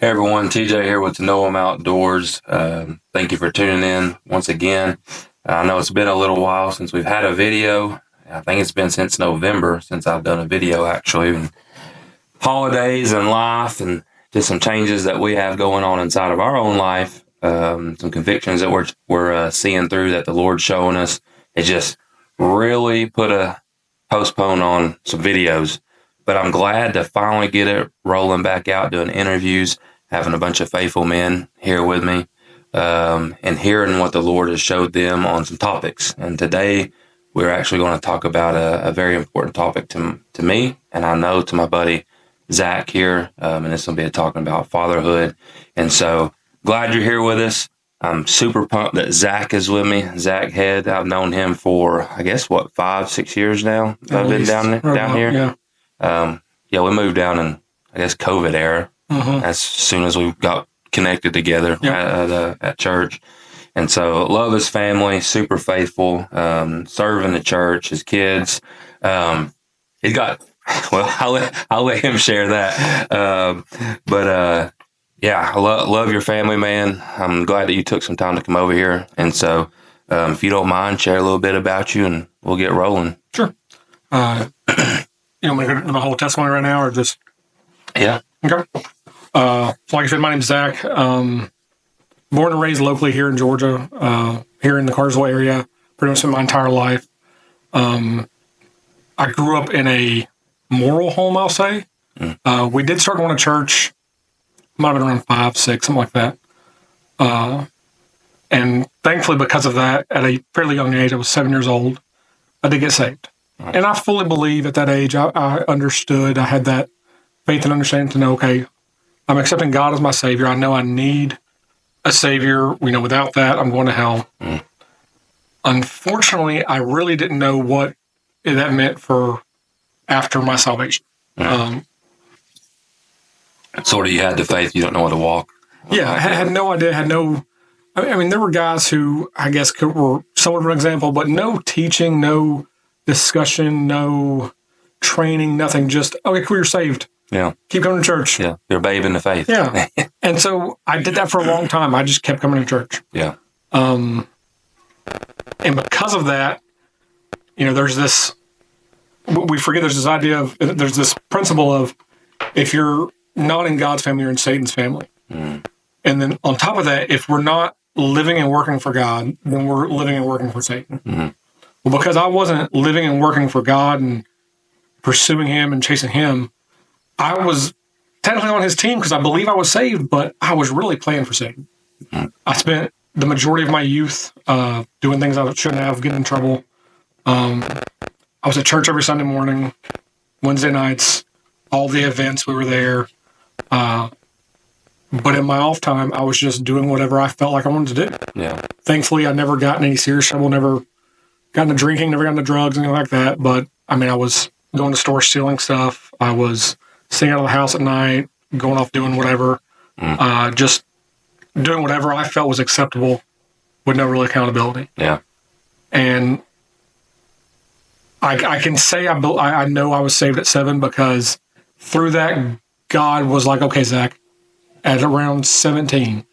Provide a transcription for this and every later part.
Hey everyone, TJ here with ToknowHim Outdoors. Thank you for tuning in once again. I know it's been a little while since we've had a video. I think it's been since November since I've done a video actually. And holidays and life and just some changes that we have going on inside of our own life. Some convictions that we're seeing through that the Lord's showing us. It just really put a postpone on some videos. But I'm glad to finally get it rolling back out, doing interviews, having a bunch of faithful men here with me, and hearing what the Lord has showed them on some topics. And today we're actually going to talk about a very important topic to me, and I know to my buddy Zac here, and this will be talking about fatherhood. And so glad you're here with us. I'm super pumped that Zac is with me. Zac Head, I've known him for, I guess, 5-6 years now. I've been down here. Yeah. We moved down in, I guess, COVID era. As soon as we got connected together at church. And so love his family, super faithful, serving the church, his kids. He's got, I'll let him share that. I love your family, man. I'm glad that you took some time to come over here. And so if you don't mind, share a little bit about you and we'll get rolling. Sure. You want me to go into my whole testimony right now or just? Yeah. Okay. So like I said, my name's Zac. Born and raised locally here in Georgia, here in the Carsville area, pretty much spent my entire life. I grew up in a moral home, I'll say. We did start going to church, might have been around 5, 6, something like that. And thankfully, because of that, at a fairly young age, I was 7 years old, I did get saved. Nice. And I fully believe at that age, I understood, I had that faith and understanding to know, okay, I'm accepting God as my Savior. I know I need a Savior. Without that, I'm going to hell. Unfortunately, I really didn't know what that meant for after my salvation. Sort of you had the faith, you don't know how to walk. Yeah, I had no idea, I mean, there were guys who I guess were somewhat of an example, but no teaching, no discussion, no training, nothing, just, okay, cool, you're saved. Yeah. Keep coming to church. Yeah. You're a babe in the faith. Yeah. And so I did that for a long time. I just kept coming to church. Yeah. And because of that, there's this, we forget there's this principle of if you're not in God's family, you're in Satan's family. And then on top of that, if we're not living and working for God, then we're living and working for Satan. Well, because I wasn't living and working for God and pursuing Him and chasing Him, I was technically on His team because I believe I was saved, but I was really playing for Satan. I spent the majority of my youth doing things I shouldn't have, getting in trouble. I was at church every Sunday morning, Wednesday nights, all the events, we were there. But in my off time, I was just doing whatever I felt like I wanted to do. Yeah. Thankfully, I never got in any serious trouble, never got into drinking, never got into drugs, anything like that. But, I mean, I was going to stores stealing stuff. I was staying out of the house at night, going off doing whatever. Just doing whatever I felt was acceptable with no real accountability. Yeah. And I can say I know I was saved at 7 because through that, God was like, okay, Zac, at around 17,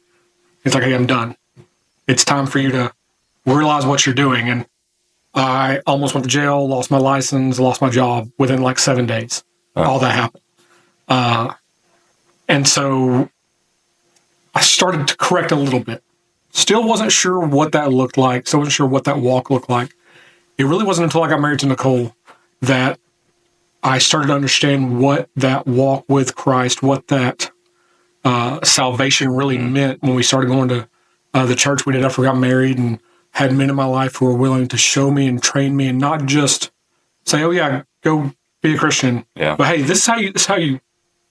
it's like, hey, I'm done. It's time for you to realize what you're doing. And I almost went to jail, lost my license, lost my job within like 7 days. All that happened. And so I started to correct a little bit. Still wasn't sure what that looked like. Still wasn't sure what that walk looked like. It really wasn't until I got married to Nicole that I started to understand what that walk with Christ, what that salvation really meant when we started going to the church we did after we got married and had men in my life who were willing to show me and train me and not just say, oh yeah, go be a Christian. Yeah. But hey, this is how you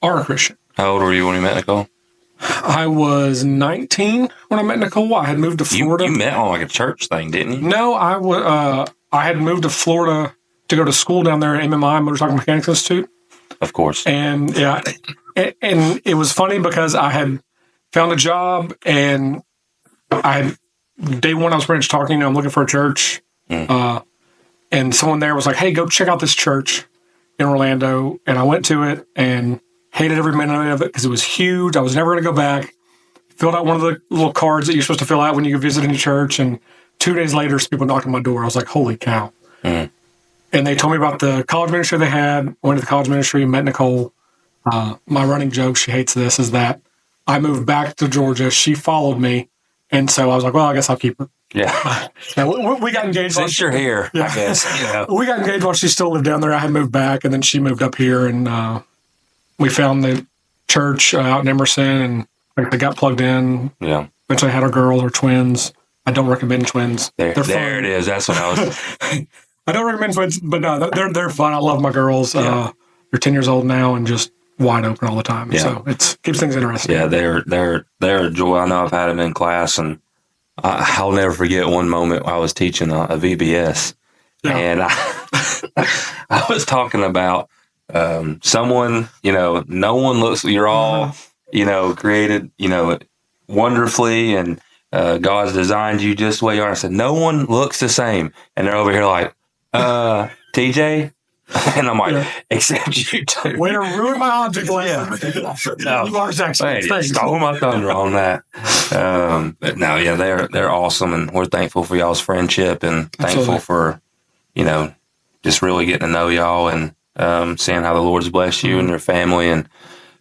are a Christian. How old were you when you met Nicole? I was 19 when I met Nicole. I had moved to Florida. You met on like a church thing, didn't you? No, I had moved to Florida to go to school down there at MMI, Motorcycle Mechanics Institute. Of course. And yeah, and it was funny because I had found a job and day one I was pretty much talking, I'm looking for a church. And someone there was like, hey, go check out this church in Orlando. And I went to it and Hated every minute of it because it was huge. I was never going to go back. Filled out one of the little cards that you're supposed to fill out when you visit any church. And 2 days later, people knocked on my door. I was like, holy cow. Mm. And they told me about the college ministry they had. Went to the college ministry, met Nicole. My running joke, she hates this, is that I moved back to Georgia. She followed me. And so I was like, well, I guess I'll keep her. Yeah. We got engaged. Since you're here, I guess. We got engaged while she still lived down there. I had moved back, and then she moved up here, and we found the church out in Emerson, and they got plugged in. Yeah. Eventually had our girls, our twins. I don't recommend twins. There it is. That's what I was. I don't recommend twins, but no, they're fun. I love my girls. Yeah. They're 10 years old now and just wide open all the time. Yeah. So it keeps things interesting. Yeah, they're a joy. I know I've had them in class, and I'll never forget one moment I was teaching a VBS, and I was talking about someone, no one looks, you're all, created, wonderfully, and God's designed you just the way you are. I said, no one looks the same. And they're over here like, TJ? And I'm like, except you two. Way to ruin my object lesson. No, you are Zac. stole my thunder on that. But no, yeah, they're awesome, and we're thankful for y'all's friendship, and thankful for, just really getting to know y'all, and seeing how the Lord's blessed you and your family. And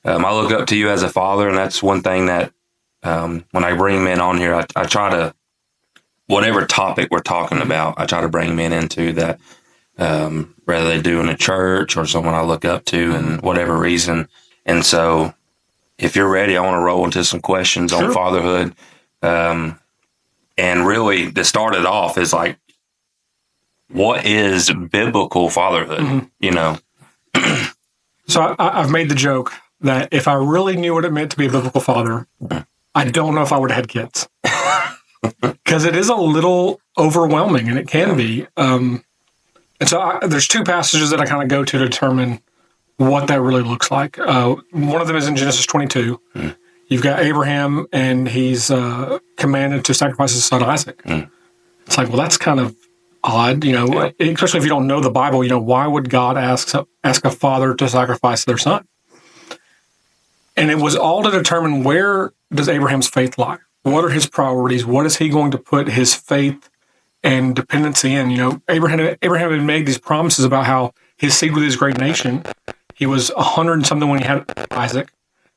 I look up to you as a father, and that's one thing that when I bring men on here, I try to, whatever topic we're talking about, I try to bring men into that. Whether they do in a church or someone I look up to, and whatever reason. And so if you're ready, I want to roll into some questions on fatherhood. And really, to start it off is like, what is biblical fatherhood? Mm-hmm. So I've made the joke that if I really knew what it meant to be a biblical father, I don't know if I would have had kids. Because it is a little overwhelming, and it can be. And so there's two passages that I kind of go to determine what that really looks like. One of them is in Genesis 22. Mm. You've got Abraham, and he's commanded to sacrifice his son Isaac. Mm. It's like, well, that's kind of odd, especially if you don't know the Bible. Why would God ask a father to sacrifice their son? And it was all to determine, where does Abraham's faith lie? What are his priorities? What is he going to put his faith and dependency in? Abraham had made these promises about how his seed would be this great nation. He was 100 and something when he had Isaac.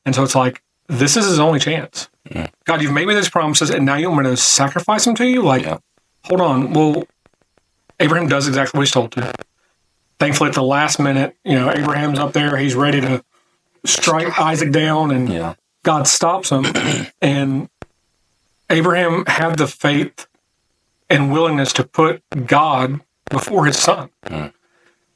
And so it's like, this is his only chance. Yeah. God, you've made me these promises, and now you want me to sacrifice them to you? Hold on. Well, Abraham does exactly what he's told to. Thankfully, at the last minute, Abraham's up there. He's ready to strike Isaac down, and God stops him. And Abraham had the faith and willingness to put God before his son. Mm.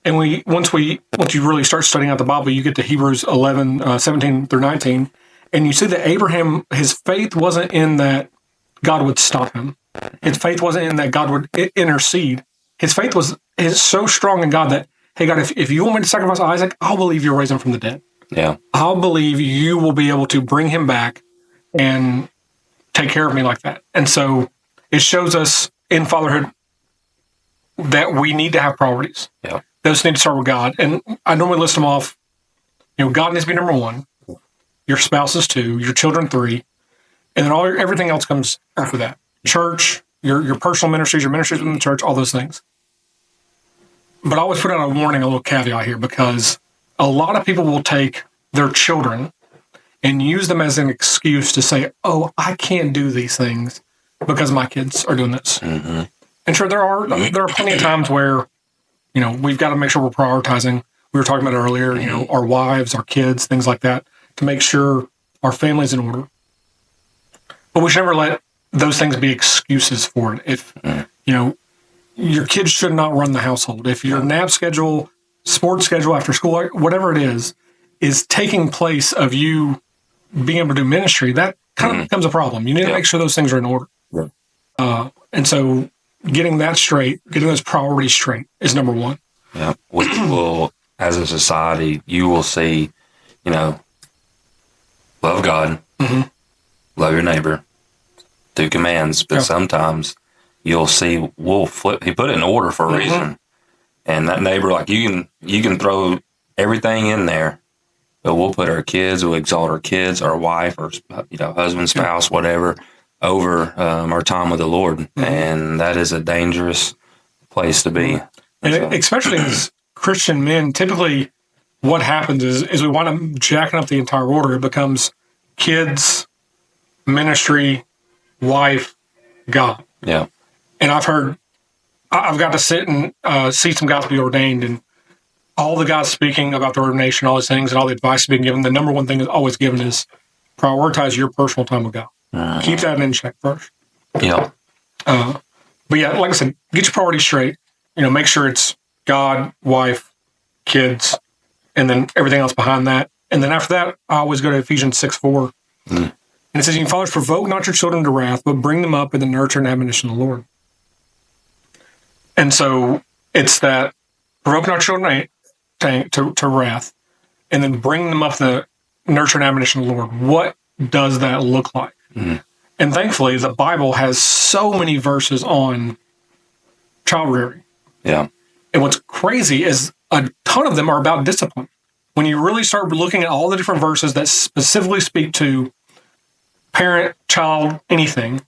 And once you really start studying out the Bible, you get to Hebrews 11, 17 through 19, and you see that Abraham, his faith wasn't in that God would stop him. His faith wasn't in that God would intercede. His faith is so strong in God that, hey, God, if you want me to sacrifice Isaac, I'll believe you'll raise him from the dead. Yeah, I'll believe you will be able to bring him back and take care of me like that. And so it shows us in fatherhood that we need to have priorities. Yeah. Those need to start with God. And I normally list them off. God needs to be number one. Your spouse is two. Your children three. And then everything else comes after that. Church, your personal ministries, your ministries within the church, all those things. But I always put out a warning, a little caveat here, because a lot of people will take their children and use them as an excuse to say, oh, I can't do these things because my kids are doing this. Mm-hmm. And sure, there are plenty of times where, we've got to make sure we're prioritizing. We were talking about it earlier, our wives, our kids, things like that, to make sure our family's in order. But we should never let those things be excuses for it. If, your kids should not run the household. If your nap schedule, sports schedule after school, whatever it is taking place of you being able to do ministry, that kind of becomes a problem. You need to make sure those things are in order. Yeah. And so getting that straight, getting those priorities straight is number one. Yeah. Which will, as a society, you will see, love God, love your neighbor, 2 commands, but sometimes you'll see we'll flip. He put it in order for a reason, and that neighbor, like you can throw everything in there, but we'll put our kids, we'll exalt our kids, our wife, or husband, spouse, whatever, over our time with the Lord, and that is a dangerous place to be. And especially as Christian men, typically what happens is we wind up jacking up the entire order. It becomes kids, ministry, wife, God. Yeah. And I've got to sit and see some guys be ordained, and all the guys speaking about the ordination, all these things, and all the advice being given, the number one thing is always given is prioritize your personal time with God. Keep that in check first. Yeah. But yeah, like I said, get your priorities straight. Make sure it's God, wife, kids, and then everything else behind that. And then after that, I always go to Ephesians 6:4. And it says, "You fathers, provoke not your children to wrath, but bring them up in the nurture and admonition of the Lord." And so it's that provoke not children to wrath, and then bring them up in the nurture and admonition of the Lord. What does that look like? And thankfully, the Bible has so many verses on child rearing. Yeah. And what's crazy is a ton of them are about discipline. When you really start looking at all the different verses that specifically speak to parent, child, anything,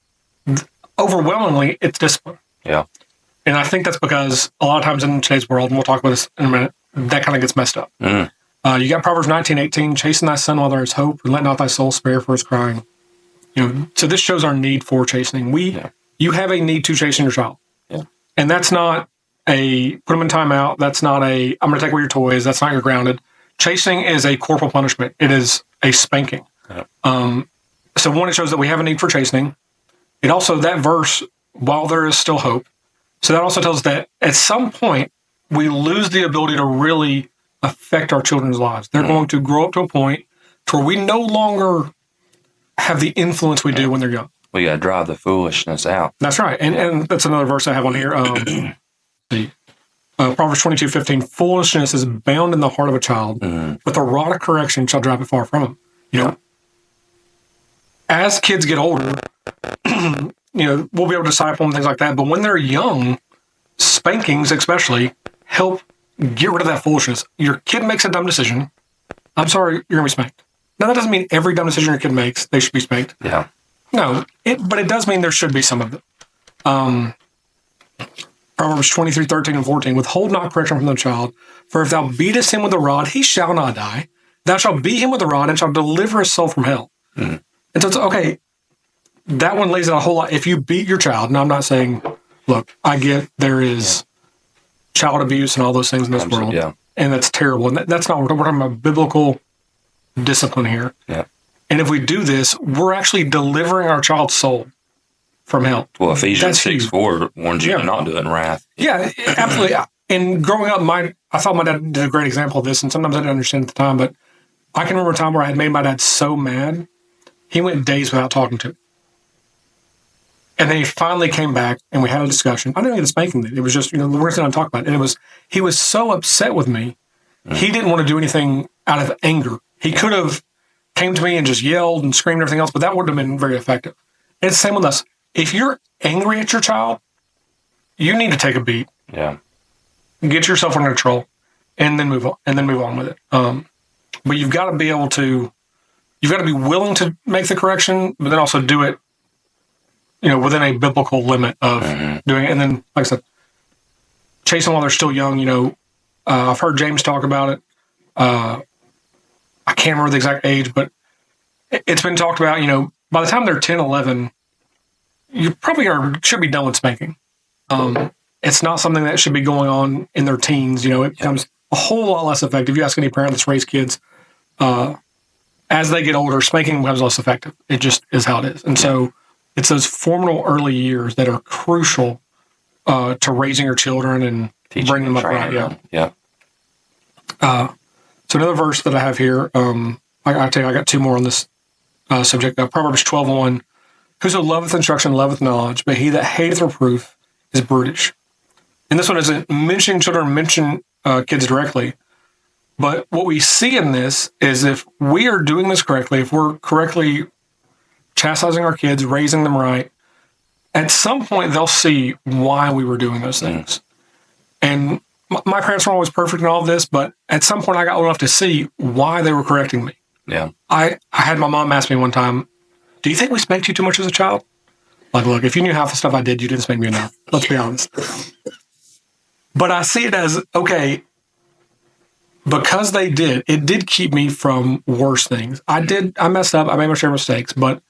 overwhelmingly, it's discipline. Yeah. And I think that's because a lot of times in today's world, and we'll talk about this in a minute, that kind of gets messed up. You got Proverbs 19:18, "Chasten thy son while there is hope, and let not thy soul spare for his crying." So this shows our need for chastening. You have a need to chasten your child. Yeah. And that's not a put them in timeout. That's not a I'm going to take away your toys. That's not your grounded. Chastening is a corporal punishment. It is a spanking. Yeah. So one, it shows that we have a need for chastening. It also, that verse, while there is still hope, so that also tells us that at some point we lose the ability to really affect our children's lives. They're going to grow up to a point to where we no longer have the influence we do when they're young. We got to drive the foolishness out. That's right. And that's another verse I have on here. Proverbs 22:15, "Foolishness is bound in the heart of a child, but the rod of correction shall drive it far from him." As kids get older, we'll be able to disciple them and things like that. But when they're young, spankings especially help get rid of that foolishness. Your kid makes a dumb decision. I'm sorry, you're going to be spanked. Now, that doesn't mean every dumb decision your kid makes, they should be spanked. Yeah. No, but it does mean there should be some of them. Proverbs 23:13 and 14, "Withhold not correction from the child, for if thou beatest him with a rod, he shall not die. Thou shalt beat him with a rod, and shalt deliver his soul from hell." And so it's okay. That one lays out a whole lot. If you beat your child, and I'm not saying, look, I get there is child abuse and all those things in this world, and that's terrible. And that's not, we're talking about biblical discipline here. Yeah. And if we do this, we're actually delivering our child's soul from hell. Well, Ephesians 6:4 warns you to not do it in wrath. Yeah, absolutely. And growing up, I thought my dad did a great example of this, and sometimes I didn't understand at the time, but I can remember a time where I had made my dad so mad, he went days without talking to me. And then he finally came back, and we had a discussion. I didn't get a spanking. It was just, we're going to talk about it. And he was so upset with me, he didn't want to do anything out of anger. He could have came to me and just yelled and screamed and everything else, but that wouldn't have been very effective. And it's the same with us. If you're angry at your child, you need to take a beat. Yeah. Get yourself under control, and then move on with it. But you've got to be able to, you've got to be willing to make the correction, but then also do it, within a biblical limit of doing it. And then, like I said, chasing while they're still young. I've heard James talk about it. I can't remember the exact age, but it's been talked about. By the time they're 10, 11, you probably should be done with spanking. It's not something that should be going on in their teens. It becomes a whole lot less effective. You ask any parent that's raised kids, as they get older, spanking becomes less effective. It just is how it is. And so it's those formative early years that are crucial to raising your children and bringing them up right. Yeah. So another verse that I have here, I tell you, I got two more on this subject. Proverbs 12:1, "Whoso loveth instruction loveth knowledge, but he that hateth reproof is brutish." And this one isn't mentioning children, mention kids directly. But what we see in this is if we are doing this correctly, if we're correctly chastising our kids, raising them right, at some point they'll see why we were doing those things. And my parents weren't always perfect in all of this, but at some point I got old enough to see why they were correcting me. Yeah. I had my mom ask me one time, do you think we spanked you too much as a child? Like, look, if you knew half the stuff I did, you didn't spank me enough. Let's be honest. But I see it as, okay, because they did, it did keep me from worse things. I messed up, I made my share of mistakes, but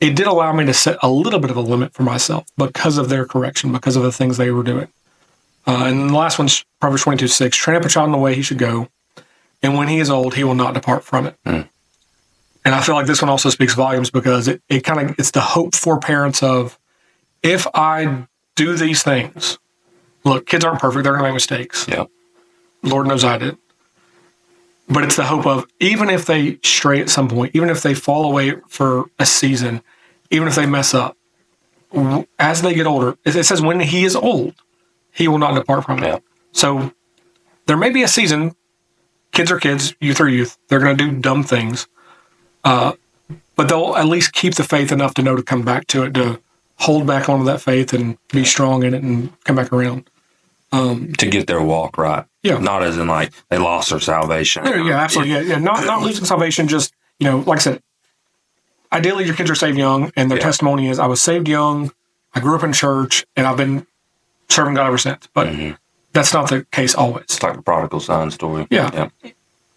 it did allow me to set a little bit of a limit for myself because of their correction, because of the things they were doing. And the last one's Proverbs 22:6, train up a child in the way he should go, and when he is old, he will not depart from it. Mm. And I feel like this one also speaks volumes because it's the hope for parents of, if I do these things, look, kids aren't perfect, they're going to make mistakes. Yeah. Lord knows I did. But it's the hope of, even if they stray at some point, even if they fall away for a season, even if they mess up, as they get older, it says when he is old, he will not depart from it. Yeah. So there may be a season, kids are kids, youth are youth, they're going to do dumb things, but they'll at least keep the faith enough to know to come back to it, to hold back onto that faith and be strong in it and come back around. To get their walk right. Yeah. Not as in like they lost their salvation. Yeah, absolutely. Yeah. Not losing salvation, just, like I said, ideally your kids are saved young and their testimony is, I was saved young, I grew up in church, and I've been serving God ever since. But that's not the case always. It's like the prodigal son story. Yeah.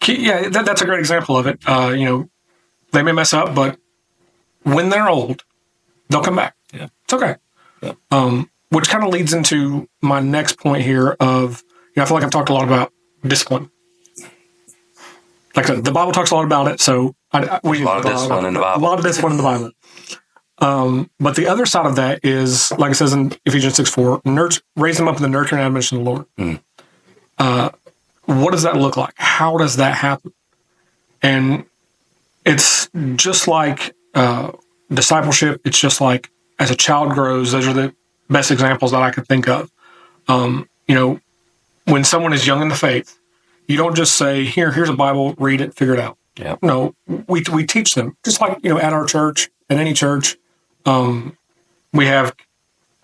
Yeah, that's a great example of it. They may mess up, but when they're old, they'll come back. Yeah. It's okay. Yeah. Which kind of leads into my next point here of, I feel like I've talked a lot about discipline. Like I said, the Bible talks a lot about it, so we a lot of discipline in the Bible. A lot of discipline in the Bible. But the other side of that is, like it says in Ephesians 6:4, raise them up in the nurture and admonition of the Lord. Mm. What does that look like? How does that happen? And it's just like discipleship. It's just like as a child grows, those are the best examples that I could think of. When someone is young in the faith, you don't just say, here's a Bible, read it, figure it out. Yeah. No, we teach them. Just like, at our church, at any church, we have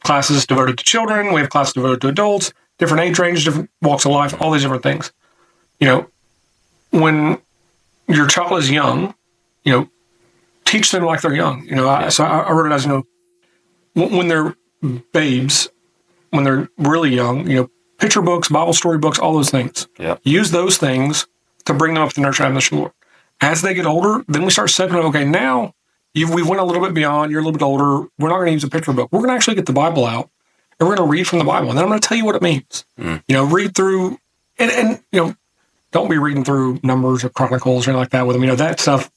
classes devoted to children, we have classes devoted to adults, different age ranges, different walks of life, all these different things. When your child is young, teach them like they're young. So I wrote it as, when they're babes, when they're really young, picture books, Bible story books, all those things. Yeah. Use those things to bring them up to nurture and admonition of the Lord. As they get older, then we start setting, okay, now we went a little bit beyond, you're a little bit older, we're not going to use a picture book. We're going to actually get the Bible out, and we're going to read from the Bible, and then I'm going to tell you what it means. Mm. Read through, and don't be reading through Numbers or Chronicles or anything like that with them. That stuff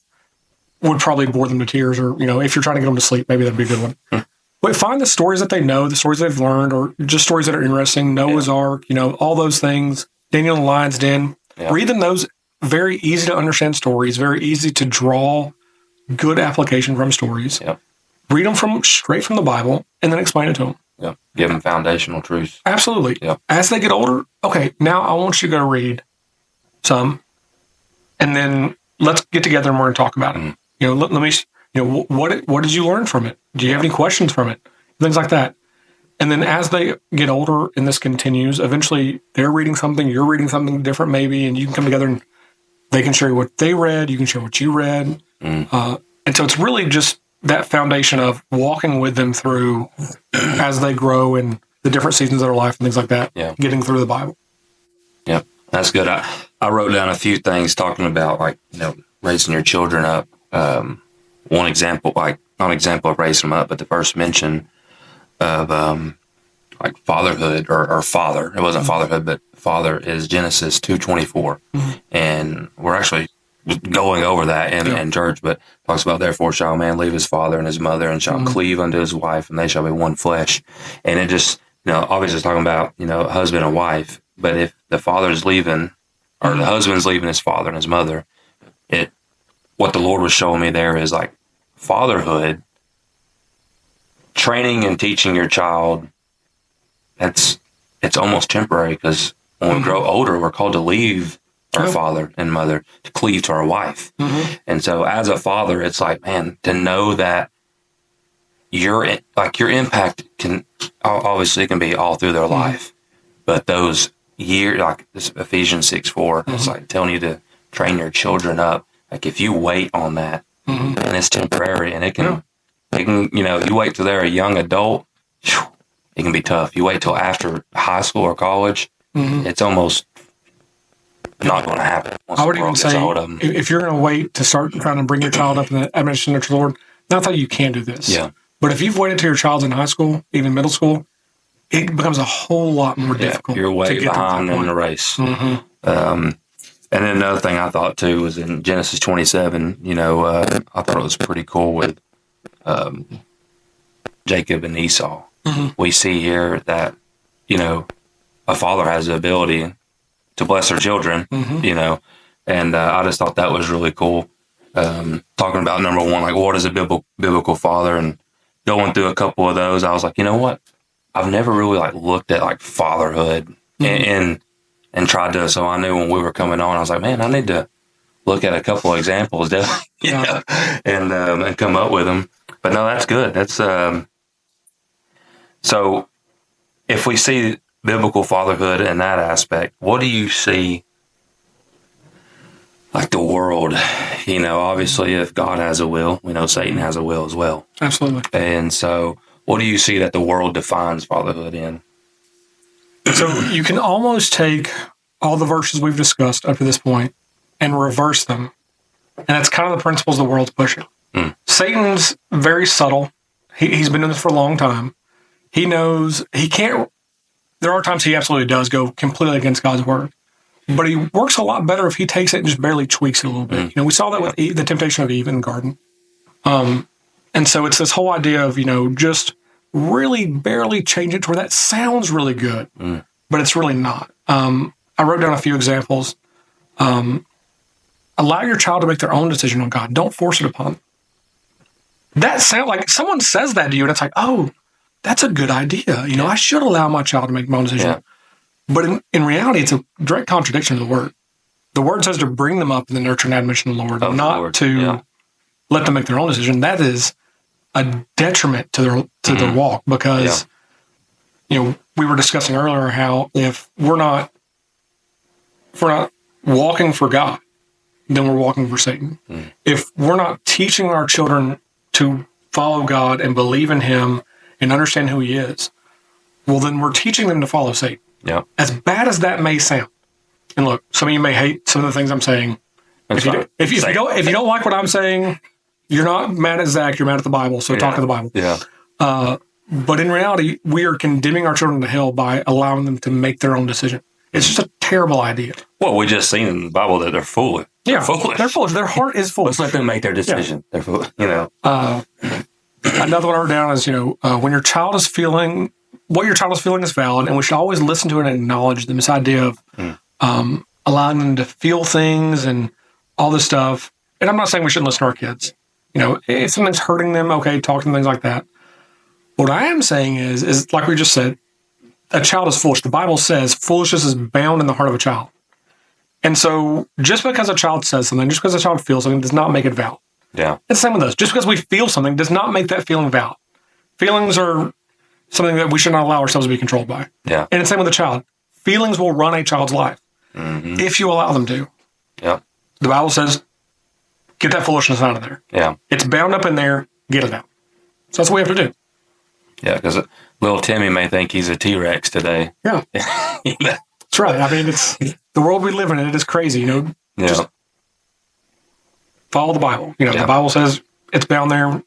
would probably bore them to tears, or, if you're trying to get them to sleep, maybe that'd be a good one. Mm. But find the stories that they know, the stories they've learned, or just stories that are interesting. Noah's Ark, all those things. Daniel in the Lion's Den. Yeah. Read them those very easy to understand stories, very easy to draw good application from stories. Yeah. Read them straight from the Bible, and then explain it to them. Yeah. Give them foundational truths. Absolutely. Yeah. As they get older, okay, now I want you to go read some, and then let's get together and we're going to talk about it. Mm. Let me. What did you learn from it? Do you have any questions from it? Things like that. And then as they get older and this continues, eventually they're reading something, you're reading something different maybe, and you can come together and they can share what they read, you can share what you read. Mm. And so it's really just that foundation of walking with them through as they grow in the different seasons of their life and things like that, getting through the Bible. Yep, that's good. I wrote down a few things talking about, raising your children up. One example, not an example of raising them up, but the first mention of fatherhood or father. It wasn't fatherhood, but father is Genesis 2:24, and we're actually going over that in church. But it talks about, therefore shall a man leave his father and his mother, and shall cleave unto his wife, and they shall be one flesh. And it just, obviously it's talking about husband and wife. But if the father's leaving, or the husband's leaving his father and his mother, what the Lord was showing me there is like fatherhood, training and teaching your child. It's almost temporary, because when we grow older, we're called to leave our father and mother to cleave to our wife. Mm-hmm. And so as a father, it's like, man, to know that your impact can, obviously it can be all through their life, but those year, like this Ephesians 6:4, it's like telling you to train your children up. Like if you wait on that, and it's temporary, and it can, you wait till they're a young adult, it can be tough. You wait till after high school or college, it's almost not going to happen. I would even say, if you're going to wait to start trying to bring your child up in the admonition of the Lord, not that you can do this. Yeah. But if you've waited till your child's in high school, even middle school, it becomes a whole lot more difficult. You're way behind in the race. And then another thing I thought too was in Genesis 27. I thought it was pretty cool with Jacob and Esau. We see here that a father has the ability to bless their children. And I just thought that was really cool. Talking about number one, like what is a biblical father, and going through a couple of those, I was like, you know what? I've never really looked at fatherhood and tried to. So I knew when we were coming on, I was like, man, I need to look at a couple of examples, and come up with them. But no, that's good. That's so. If we see biblical fatherhood in that aspect, what do you see? Like the world, obviously, if God has a will, we know Satan has a will as well. Absolutely. And so, what do you see that the world defines fatherhood in? So you can almost take all the verses we've discussed up to this point and reverse them. And that's kind of the principles the world's pushing. Satan's very subtle. He's been doing this for a long time. He knows he can't. There are times he absolutely does go completely against God's word. But he works a lot better if he takes it and just barely tweaks it a little bit. We saw that with the temptation of Eve in the garden. And so it's this whole idea of, just really barely change it to where that sounds really good, but it's really not. I wrote down a few examples. Allow your child to make their own decision on God. Don't force it upon them. That sounds like someone says that to you, and it's like, oh, that's a good idea. I should allow my child to make my own decision. Yeah. But in reality, it's a direct contradiction to the word. The word says to bring them up in the nurture and admonition of the Lord, not to let them make their own decision. That is a detriment to their walk, because we were discussing earlier how if we're not walking for God, then we're walking for Satan. If we're not teaching our children to follow God and believe in Him and understand who He is, well, then we're teaching them to follow Satan. Yeah. As bad as that may sound, and look, some of you may hate some of the things I'm saying. If you don't like what I'm saying, you're not mad at Zach, you're mad at the Bible. So talk to the Bible. Yeah. But in reality, we are condemning our children to hell by allowing them to make their own decision. It's just a terrible idea. Well, we just seen in the Bible that they're foolish. They're foolish. They're foolish. Their heart is foolish. Let's let them make their decision. Yeah. They're foolish. Another one I wrote down is when your child is feeling. What your child is feeling is valid, and we should always listen to it and acknowledge them. This idea of allowing them to feel things and all this stuff. And I'm not saying we shouldn't listen to our kids. If something's hurting them, okay, talk to them, things like that. What I am saying is like we just said, a child is foolish. The Bible says foolishness is bound in the heart of a child. And so just because a child says something, just because a child feels something, does not make it valid. Yeah. It's the same with us. Just because we feel something does not make that feeling valid. Feelings are something that we should not allow ourselves to be controlled by. Yeah. And it's the same with a child. Feelings will run a child's life if you allow them to. Yeah. The Bible says, get that foolishness out of there. Yeah. It's bound up in there, get it out. So that's what we have to do. Yeah, because little Timmy may think he's a T-Rex today. Yeah. That's right. I mean, it's the world we live in, it is crazy, Just follow the Bible. The Bible says it's bound there,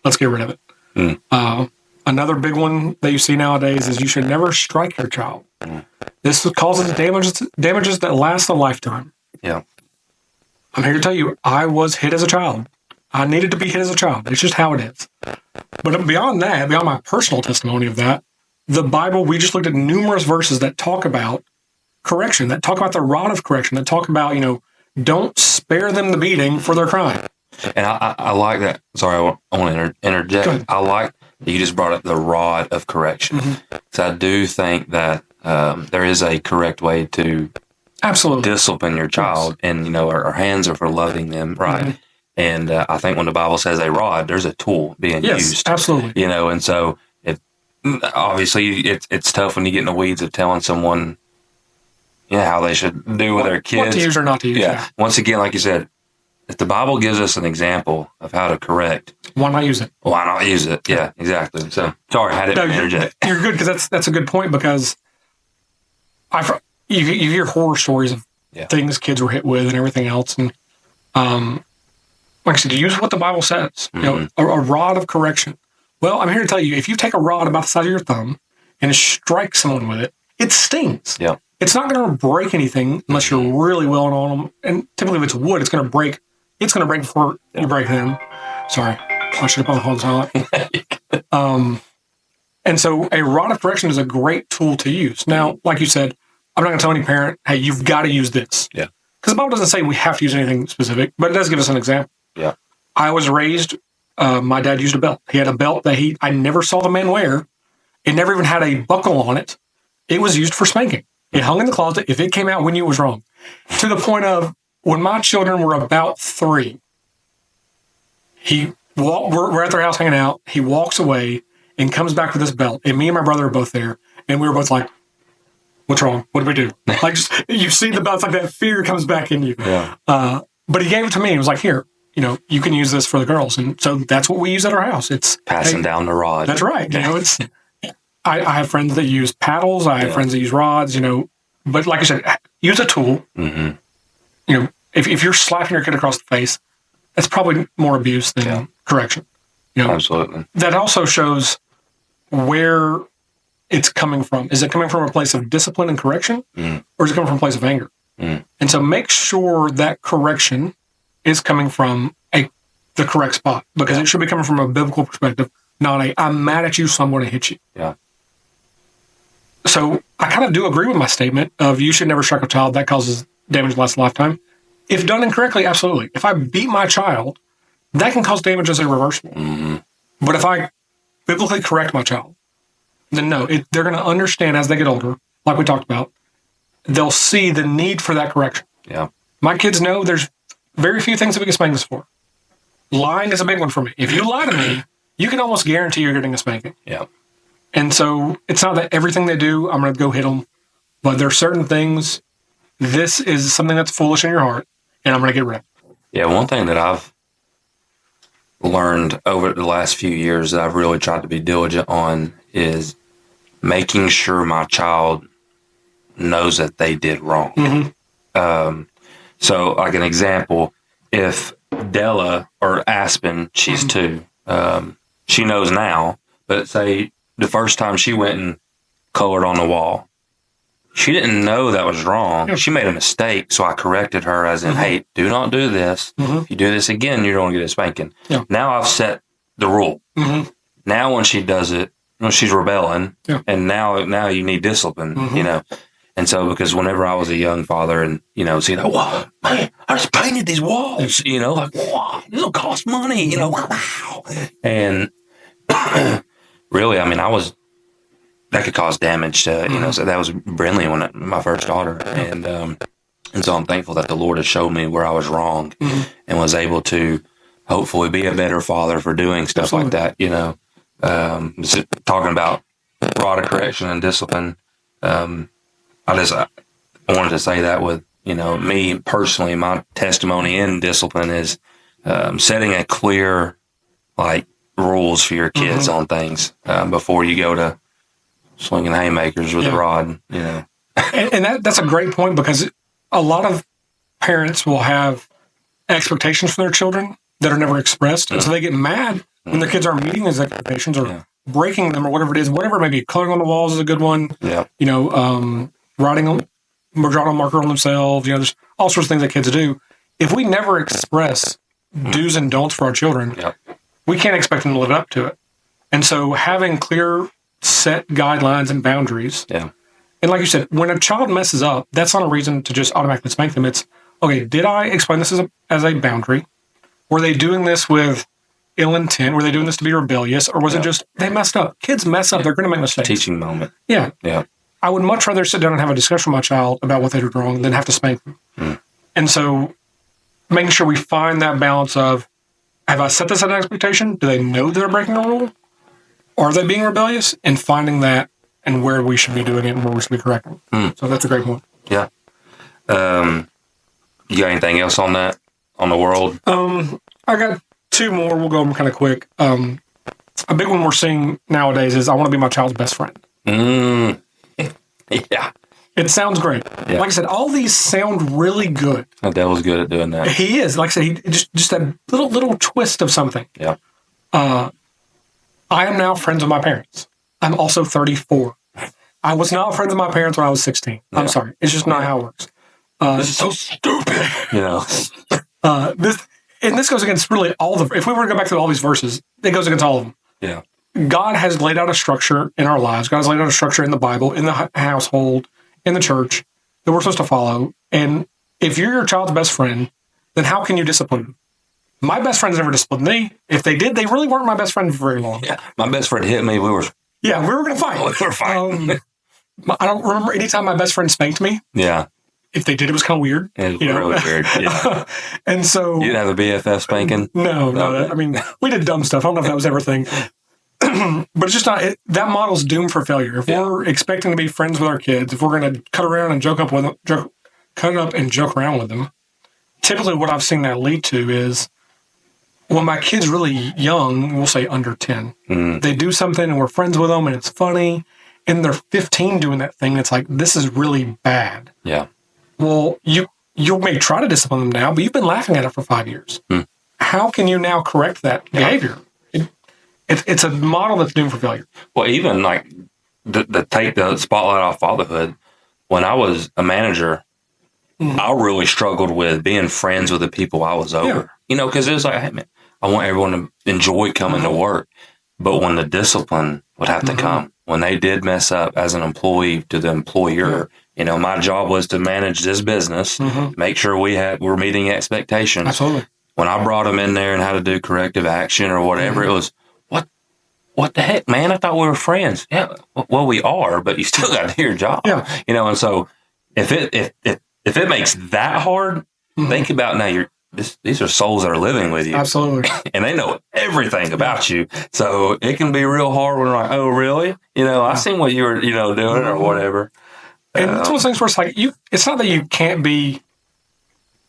let's get rid of it. Another big one that you see nowadays is you should never strike your child. This causes damages that last a lifetime. Yeah. I'm here to tell you, I was hit as a child. I needed to be hit as a child. It's just how it is. But beyond that, beyond my personal testimony of that, the Bible, we just looked at numerous verses that talk about correction, that talk about the rod of correction, that talk about, don't spare them the beating for their crime. And I like that. Sorry, I want to interject. I like that you just brought up the rod of correction. So I do think that there is a correct way to discipline your child. Yes. And, our hands are for loving them, right? And I think when the Bible says a rod, there's a tool being used. Absolutely. And so obviously it's tough when you get in the weeds of telling someone how they should do with their kids. What to use or not to use. Yeah. Once again, like you said, if the Bible gives us an example of how to correct, why not use it? Why not use it? Yeah, exactly. So sorry, I had to interject. You're good, because that's a good point, because you hear horror stories of things kids were hit with and everything else, and like I said, use what the Bible says. You know, a rod of correction. Well, I'm here to tell you, if you take a rod about the size of your thumb and strike someone with it, it stings. Yeah. It's not going to break anything unless you're really willing on them. And typically, if it's wood, it's going to break. It's going to break before you break them. Sorry, I should have put the silent. And so, a rod of correction is a great tool to use. Now, like you said, I'm not going to tell any parent, "Hey, you've got to use this." Yeah. Because the Bible doesn't say we have to use anything specific, but it does give us an example. Yeah. I was raised. My dad used a belt. He had a belt that I never saw the man wear. It never even had a buckle on it. It was used for spanking. It hung in the closet. If it came out, we knew it was wrong. To the point of when my children were about 3, we're at their house hanging out. He walks away and comes back with this belt. And me and my brother are both there. And we were both like, what's wrong? What did we do? Like, just, you see the belt, it's like that fear comes back in you. Yeah. But he gave it to me. He was like, here, you can use this for the girls. And so that's what we use at our house. It's passing down the rod. That's right. It's I have friends that use paddles. I have friends that use rods, But like I said, use a tool. Mm-hmm. If you're slapping your kid across the face, that's probably more abuse than correction. Absolutely. That also shows where it's coming from. Is it coming from a place of discipline and correction, or is it coming from a place of anger? And so make sure that correction is coming from the correct spot, because it should be coming from a biblical perspective, not I'm mad at you, so I'm going to hit you. Yeah. So I kind of do agree with my statement of you should never strike a child. That causes damage to last a lifetime. If done incorrectly, absolutely. If I beat my child, that can cause damage as irreversible. Mm-hmm. But if I biblically correct my child, then no, they're going to understand as they get older, like we talked about, they'll see the need for that correction. Yeah. My kids know there's very few things that we can spank us for. Lying is a big one for me. If you lie to me, you can almost guarantee you're getting a spanking. Yeah. And so it's not that everything they do, I'm going to go hit them, but there are certain things, this is something that's foolish in your heart, and I'm going to get rid of it. Yeah, one thing that I've learned over the last few years that I've really tried to be diligent on is making sure my child knows that they did wrong. Mm-hmm. So, like an example, if Della or Aspen, she's 2, she knows now, but say the first time she went and colored on the wall, she didn't know that was wrong. Yeah. She made a mistake, so I corrected her as in, hey, do not do this. Mm-hmm. If you do this again, you're going to get a spanking. Yeah. Now I've set the rule. Mm-hmm. Now when she does it, she's rebelling, and now you need discipline, And so, because whenever I was a young father and, seeing, wow, man, I just painted these walls, like, wow, this will cost money, wow. And really, that could cause damage to, so that was Brinley, my first daughter. And so I'm thankful that the Lord has showed me where I was wrong and was able to hopefully be a better father for doing stuff like that, Just talking about rod of correction and discipline. I wanted to say that with, me personally, my testimony in discipline is setting a clear, rules for your kids on things before you go to swinging haymakers with a rod, And that's a great point, because a lot of parents will have expectations for their children that are never expressed. And so they get mad when their kids aren't meeting those expectations or breaking them or whatever it is, whatever it may be. Coloring on the walls is a good one. Yeah. Drawing a marker on themselves. There's all sorts of things that kids do. If we never express do's and don'ts for our children, we can't expect them to live up to it. And so having clear set guidelines and boundaries. Yeah. And like you said, when a child messes up, that's not a reason to just automatically spank them. It's, okay, did I explain this as a boundary? Were they doing this with ill intent? Were they doing this to be rebellious? Or was it just, they messed up? Kids mess up. They're going to make mistakes. Teaching moment. Yeah. Yeah. I would much rather sit down and have a discussion with my child about what they did wrong than have to spank them. And so making sure we find that balance of, have I set this as an expectation? Do they know they're breaking a rule? Or are they being rebellious? And finding that and where we should be doing it and where we should be correcting. So that's a great point. Yeah. You got anything else on that, on the world? I got two more. We'll go over them kind of quick. A big one we're seeing nowadays is I want to be my child's best friend. Yeah. It sounds great. Yeah. Like I said, all these sound really good. The devil's good at doing that. He is. Like I said, he just that little twist of something. Yeah. I am now friends with my parents. I'm also 34. I was not friends with my parents when I was 16. Yeah. I'm sorry. It's just not how it works. This is so stupid. You know. This goes against really all the. If we were to go back through all these verses, it goes against all of them. Yeah. God has laid out a structure in our lives. God has laid out a structure in the Bible, in the household, in the church that we're supposed to follow. And if you're your child's best friend, then how can you discipline them? My best friends never disciplined me. If they did, they really weren't my best friend for very long. Yeah. My best friend hit me. We were going to fight. We were fighting. I don't remember any time my best friend spanked me. Yeah. If they did, it was kind of weird. It was really weird. Yeah. And so You didn't have a BFF spanking? No. I mean, we did dumb stuff. I don't know if that was ever a thing. But it's just not, that model's doomed for failure. If we're expecting to be friends with our kids, if we're going to cut around and joke up and joke around with them, typically what I've seen that lead to is when my kid's really young, we'll say under 10, they do something and we're friends with them and it's funny, and they're 15 doing that thing. It's like, this is really bad. Yeah. Well, you may try to discipline them now, but you've been laughing at it for 5 years. How can you now correct that behavior? It's a model that's doomed for failure. Well, even like to take the spotlight off fatherhood, when I was a manager, I really struggled with being friends with the people I was over. Yeah. You know, because it was like, hey, man, I want everyone to enjoy coming to work. But when the discipline would have to come, when they did mess up as an employee to the employer, you know, my job was to manage this business, make sure we're meeting expectations. Absolutely. When I brought them in there and had to do corrective action or whatever, it was, what the heck, man? I thought we were friends. Yeah, well, we are, but you still got to do your job. Yeah. You know, and so if it makes that hard, think about now these are souls that are living with you. Absolutely. And they know everything about you. So it can be real hard when they're like, oh, really? You know, I seen what you were, doing or whatever. And it's one of those things where it's like, it's not that you can't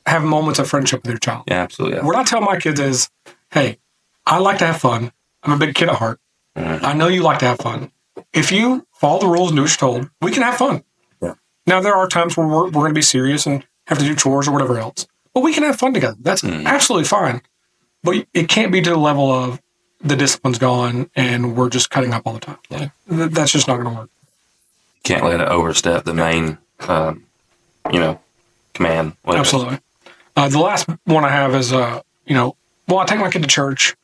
have moments of friendship with your child. Yeah, absolutely. What I tell my kids is, hey, I like to have fun. I'm a big kid at heart. I know you like to have fun. If you follow the rules and do what you're told, we can have fun. Yeah. Now, there are times where we're going to be serious and have to do chores or whatever else. But we can have fun together. That's absolutely fine. But it can't be to the level of the discipline's gone and we're just cutting up all the time. Yeah. That's just not going to work. Can't let it overstep the main, command. Absolutely. The last one I have is, I take my kid to church,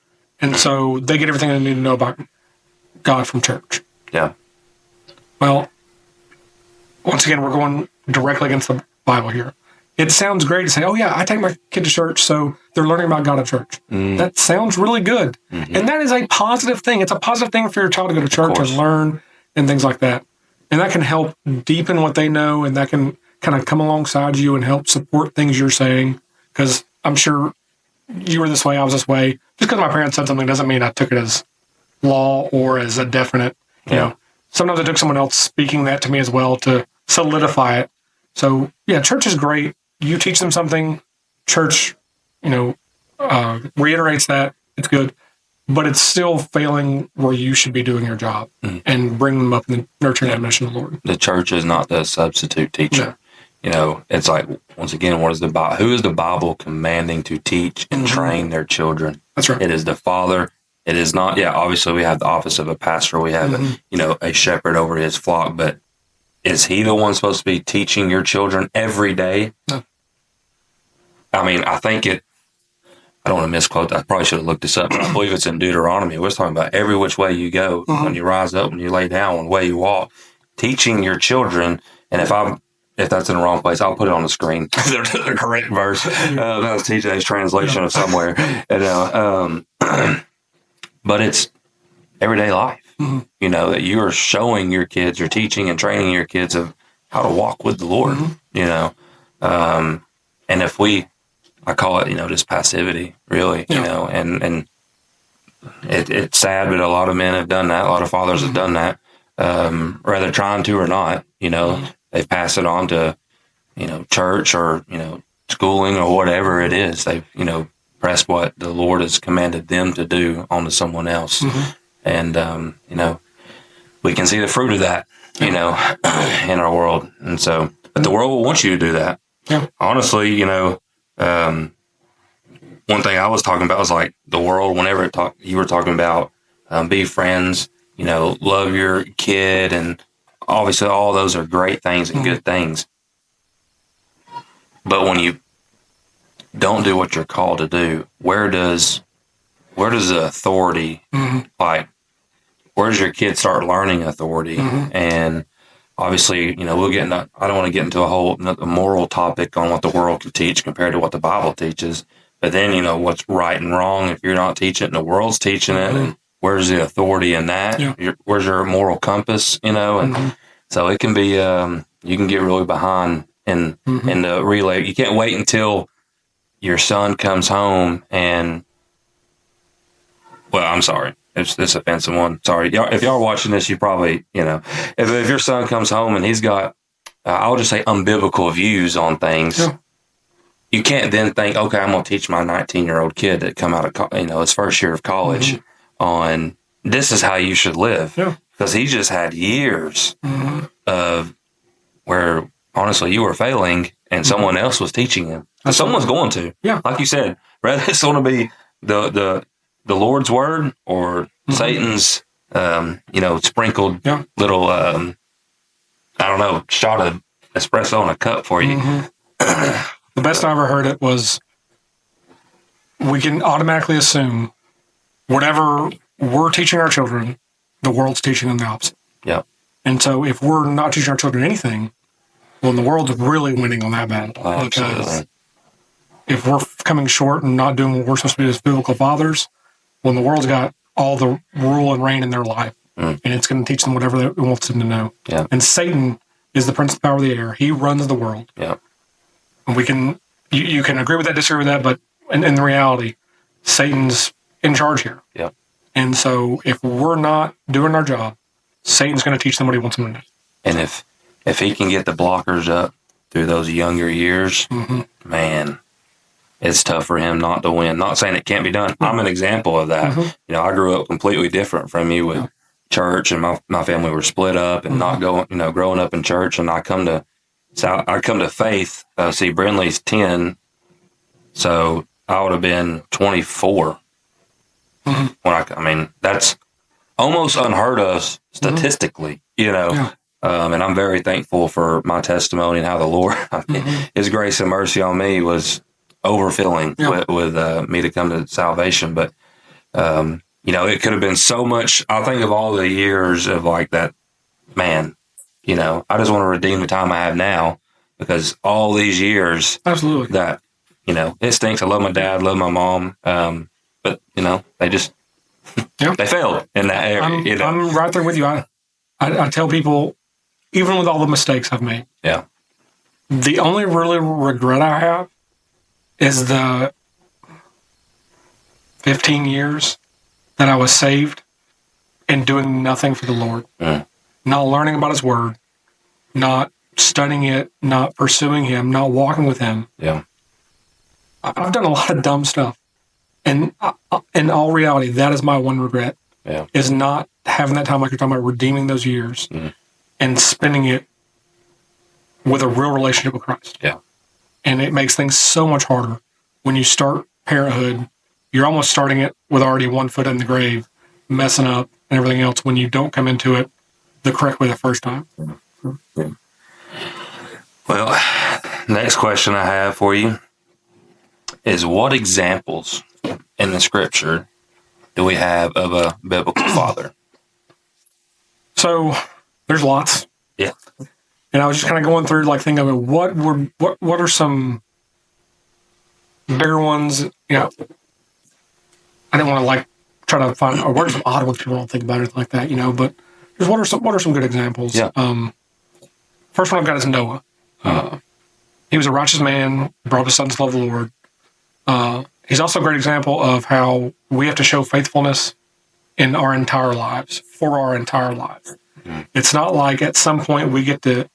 and so they get everything they need to know about God from church. Yeah. Well, once again, we're going directly against the Bible here. It sounds great to say, oh, yeah, I take my kid to church, so they're learning about God at church. That sounds really good. And that is a positive thing. It's a positive thing for your child to go to church and learn and things like that. And that can help deepen what they know, and that can kind of come alongside you and help support things you're saying. Because I'm sure you were this way, I was this way. Just because my parents said something doesn't mean I took it as law or as a definite, you know. Sometimes I took someone else speaking that to me as well to solidify it. So, yeah, church is great. You teach them something, church, reiterates that. It's good. But it's still failing where you should be doing your job and bring them up in the nurture and admonition of the Lord. The church is not the substitute teacher. No. It's like, once again, who is the Bible commanding to teach and train their children? That's right. It is the Father. It is not, obviously we have the office of a pastor. We have, a shepherd over his flock, but is he the one supposed to be teaching your children every day? No. I mean, I think I don't want to misquote. I probably should have looked this up. I believe it's in Deuteronomy. We're talking about every which way you go, when you rise up, when you lay down, when the way you walk, teaching your children. And if that's in the wrong place, I'll put it on the screen. the correct verse. That was TJ's translation of somewhere. But it's everyday life. That you are showing your kids, you're teaching and training your kids of how to walk with the Lord. And if I call it, just passivity, really, and it's sad, but a lot of men have done that. A lot of fathers have done that, whether trying to or not, they've passed it on to church or, schooling or whatever it is. They've, pressed what the Lord has commanded them to do onto someone else. Mm-hmm. And, we can see the fruit of that, in our world. And so, but the world will want you to do that. Yeah. Honestly, one thing I was talking about was like the world, whenever you were talking about be friends, love your kid, and obviously all those are great things and good things. But when you don't do what you're called to do, where does the authority, like, where does your kid start learning authority? And obviously, we'll get into, I don't want to get into a moral topic on what the world can teach compared to what the Bible teaches. But then, what's right and wrong if you're not teaching it and the world's teaching it, and where's the authority in that? Yeah. Where's your moral compass, and so it can be, you can get really behind in the relay. You can't wait until your son comes home and, well, I'm sorry. It's this offensive one. Sorry. If y'all are watching this, you probably, if your son comes home and he's got, I'll just say unbiblical views on things, you can't then think, okay, I'm going to teach my 19-year-old kid that come out of, his first year of college on this is how you should live. Yeah. Because he just had years of where, honestly, you were failing and someone else was teaching him. Someone's going to. Yeah. Like you said, whether it's going to be the Lord's word or Satan's, sprinkled little, I don't know, shot of espresso in a cup for you. The best I ever heard it was, we can automatically assume whatever we're teaching our children, the world's teaching them the opposite. Yeah. And so if we're not teaching our children anything, well, the world's really winning on that battle. Absolutely. Because if we're coming short and not doing what we're supposed to do as biblical fathers, well, the world's got all the rule and reign in their life, and it's going to teach them whatever it wants them to know. Yeah. And Satan is the prince of the power of the air. He runs the world. Yeah. And we can, you can agree with that, disagree with that, but in the reality, Satan's in charge here. Yeah. And so if we're not doing our job, Satan's going to teach them what he wants them to do. And if he can get the blockers up through those younger years, man, it's tough for him not to win. Not saying it can't be done. I'm an example of that. I grew up completely different from you with church, and my family were split up and not going, growing up in church. And I come to faith. See, Brindley's 10, so I would have been 24 when that's almost unheard of statistically, And I'm very thankful for my testimony and how the Lord, His grace and mercy on me was overfilling with me to come to salvation. But, it could have been so much. I think of all the years of like that, man, I just want to redeem the time I have now, because all these years that, it stinks. I love my dad, love my mom. But, they just, they failed in that area. I'm right there with you. I tell people, even with all the mistakes I've made, the only really regret I have is the 15 years that I was saved and doing nothing for the Lord. Not learning about His Word, not studying it, not pursuing Him, not walking with Him. Yeah. I've done a lot of dumb stuff. And in all reality, that is my one regret, is not having that time, like you're talking about, redeeming those years and spending it with a real relationship with Christ. Yeah. And it makes things so much harder when you start parenthood. You're almost starting it with already one foot in the grave, messing up and everything else when you don't come into it the correct way the first time. Well, next question I have for you is, what examples in the Scripture do we have of a biblical father? So there's lots. Yeah. And I was just kind of going through, like, thinking, what are some bigger ones? I didn't want to try to find, or what are some odd ones people don't think about, or anything like that, But just what are some good examples? Yeah. First one I've got is Noah. He was a righteous man, brought his sons to love the Lord. He's also a great example of how we have to show faithfulness in our entire lives, for our entire lives. It's not like at some point we get to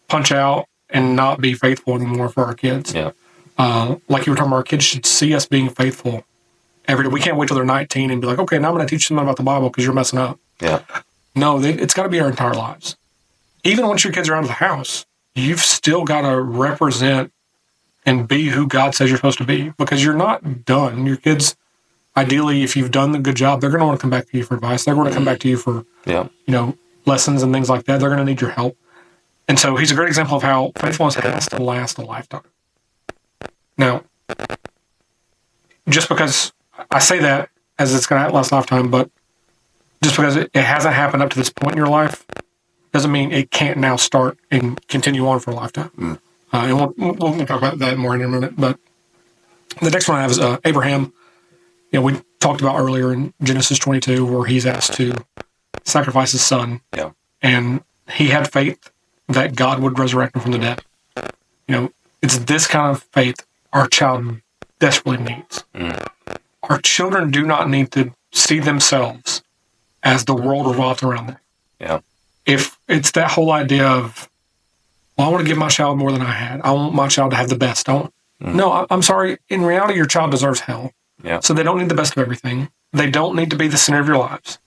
punch out and not be faithful anymore for our kids. Yeah. Like you were talking about, our kids should see us being faithful every day. We can't wait till they're 19 and be like, okay, now I'm going to teach them about the Bible because you're messing up. Yeah. No, it's got to be our entire lives. Even once your kids are out of the house, you've still got to represent and be who God says you're supposed to be, because you're not done. Your kids, ideally, if you've done the good job, they're going to want to come back to you for advice. They're going to come back to you for, lessons and things like that. They're going to need your help. And so he's a great example of how faithfulness has to last a lifetime. Now, just because I say that as it's going to last a lifetime, but just because it hasn't happened up to this point in your life doesn't mean it can't now start and continue on for a lifetime. And we'll talk about that more in a minute. But the next one I have is Abraham. We talked about earlier in Genesis 22 where he's asked to sacrifice his son. Yeah. And he had faith that God would resurrect him from the dead. It's this kind of faith our child desperately needs. Our children do not need to see themselves as the world revolves around them. Yeah. If it's that whole idea of, well, I want to give my child more than I had. I want my child to have the best. No, I'm sorry. In reality, your child deserves hell. Yeah. So they don't need the best of everything. They don't need to be the center of your lives.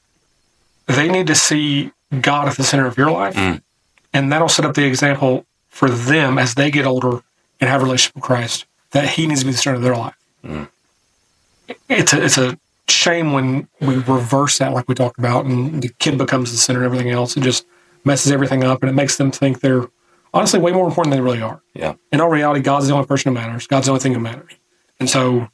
They need to see God at the center of your life. And that'll set up the example for them as they get older and have a relationship with Christ, that he needs to be the center of their life. It's a shame when we reverse that, like we talked about, and the kid becomes the center of everything else. It just messes everything up, and it makes them think they're honestly way more important than they really are. Yeah. In all reality, God's the only person who matters. God's the only thing that matters. And so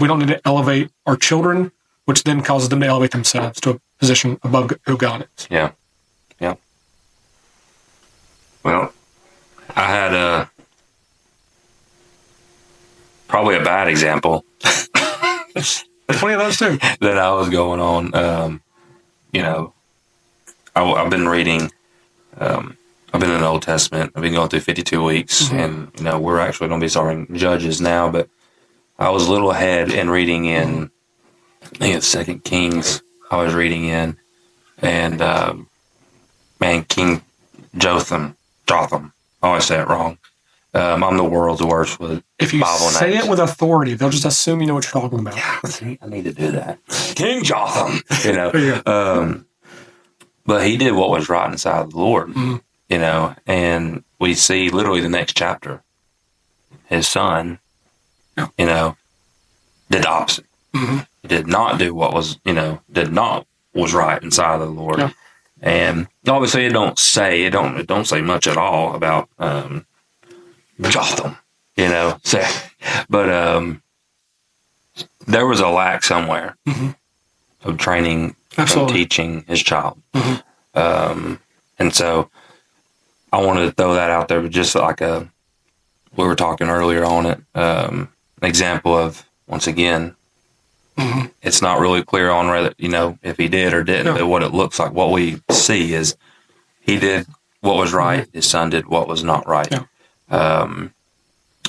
we don't need to elevate our children, which then causes them to elevate themselves to a position above who God is. Yeah. Yeah. Well, I had probably a bad example. Plenty of those too. That I was going on. I've been reading. I've been in the Old Testament. I've been going through 52 weeks, and we're actually going to be starting Judges now. But I was a little ahead in reading in, I think it's 2 Kings. I was reading in, and King Jotham. I always say it wrong. I'm the world's worst with if you Bible say names. It with authority, they'll just assume you know what you're talking about. Yeah, see, I need to do that. King Jotham, Yeah. But he did what was right inside of the Lord, and we see literally the next chapter, his son, did the opposite. He did not do what was, was right inside of the Lord. Yeah. And obviously it don't say much at all about, Jotham, but there was a lack somewhere of training, of teaching his child, and so I wanted to throw that out there. But just like we were talking earlier on it, an example of, once again, it's not really clear on whether if he did or didn't. But what it looks like, what we see is he did what was right. His son did what was not right. Yeah.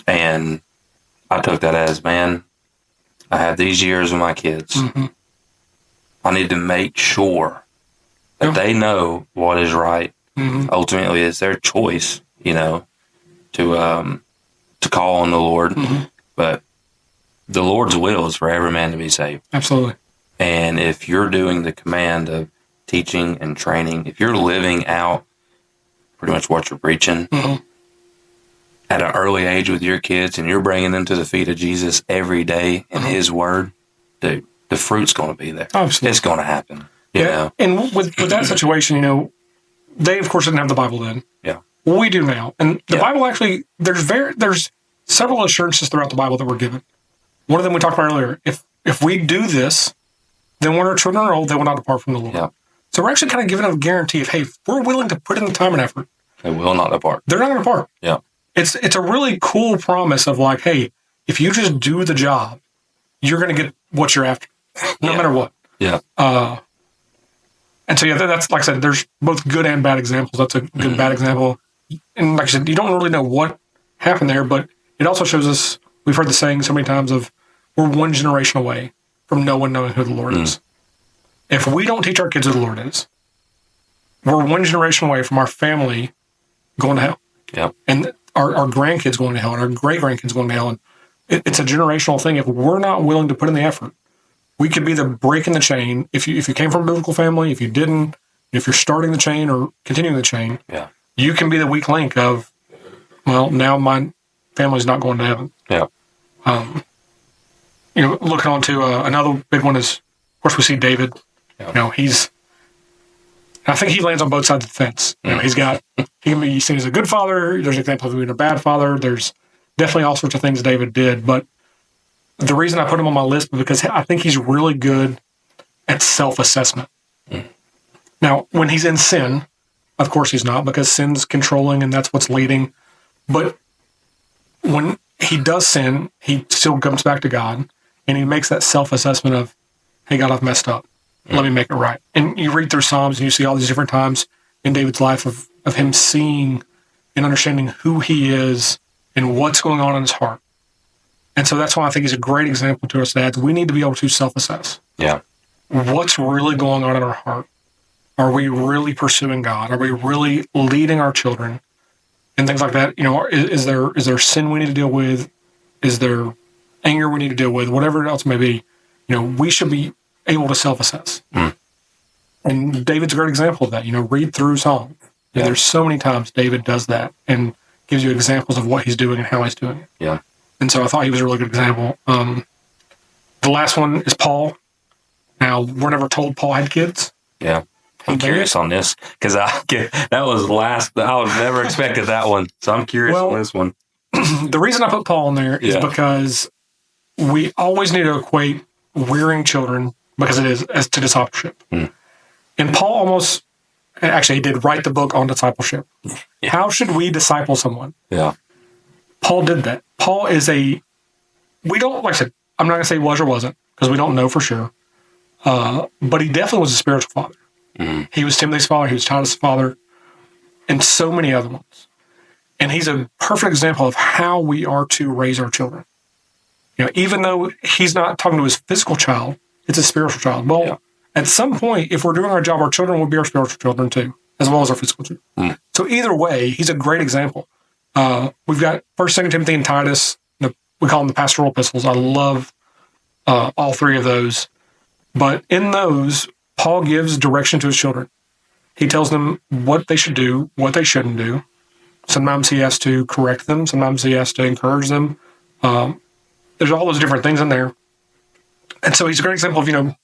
And I took that as, man, I have these years with my kids. I need to make sure that they know what is right. Ultimately, it's their choice, to call on the Lord. But the Lord's will is for every man to be saved. Absolutely. And if you're doing the command of teaching and training, if you're living out pretty much what you're preaching, at an early age with your kids, and you're bringing them to the feet of Jesus every day in His Word, dude, the fruit's going to be there. Absolutely. It's going to happen. You know? And with that situation, they of course didn't have the Bible then. Yeah. Well, we do now, and the Bible actually there's several assurances throughout the Bible that we're given. One of them we talked about earlier. If we do this, then when our children are old, they will not depart from the Lord. Yeah. So we're actually kind of giving them a guarantee of, hey, if we're willing to put in the time and effort, they will not depart. They're not going to depart. Yeah. It's a really cool promise of like, hey, if you just do the job, you're going to get what you're after, no matter what. Yeah. And so, that's, like I said, there's both good and bad examples. That's a good, bad example. And like I said, you don't really know what happened there, but it also shows us, we've heard the saying so many times of, we're one generation away from no one knowing who the Lord is. If we don't teach our kids who the Lord is, we're one generation away from our family going to hell. Yeah. And our grandkids going to hell and our great-grandkids going to hell. And it's a generational thing. If we're not willing to put in the effort, we could be the break in the chain. If you came from a biblical family, if you didn't, if you're starting the chain or continuing the chain, you can be the weak link of, well, now my family's not going to heaven. Yeah. Looking on to another big one is, of course, we see David. Yeah. I think he lands on both sides of the fence. He can be seen as a good father. There's examples of being a bad father. There's definitely all sorts of things David did. But the reason I put him on my list is because I think he's really good at self-assessment. Now, when he's in sin, of course he's not, because sin's controlling and that's what's leading. But when he does sin, he still comes back to God and he makes that self-assessment of, hey, God, I've messed up. Let me make it right. And you read through Psalms and you see all these different times in David's life of him seeing and understanding who he is and what's going on in his heart. And so that's why I think he's a great example to us dads. We need to be able to self-assess. Yeah. What's really going on in our heart? Are we really pursuing God? Are we really leading our children? And things like that. Is there sin we need to deal with? Is there anger we need to deal with? Whatever else it may be, we should be able to self-assess. And David's a great example of that. Read through Psalms. Yeah. There's so many times David does that and gives you examples of what he's doing and how he's doing it. Yeah. And so I thought he was a really good example. The last one is Paul. Now, we're never told Paul had kids. Yeah. I'm curious on this because that was last. I would never expected that one. So I'm curious on this one. The reason I put Paul in there is because we always need to equate rearing children, because it is, as to discipleship. And Paul he did write the book on discipleship. Yeah. How should we disciple someone? Yeah. Paul did that. Paul is we don't, like I said, I'm not going to say was or wasn't, because we don't know for sure. But he definitely was a spiritual father. He was Timothy's father. He was Titus' father, and so many other ones. And he's a perfect example of how we are to raise our children. Even though he's not talking to his physical child, it's a spiritual child. Well, at some point, if we're doing our job, our children will be our spiritual children too, as well as our physical children. So either way, he's a great example. We've got 1st, 2nd Timothy, and Titus. We call them the pastoral epistles. I love all three of those. But in those, Paul gives direction to his children. He tells them what they should do, what they shouldn't do. Sometimes he has to correct them. Sometimes he has to encourage them. There's all those different things in there. And so he's a great example of,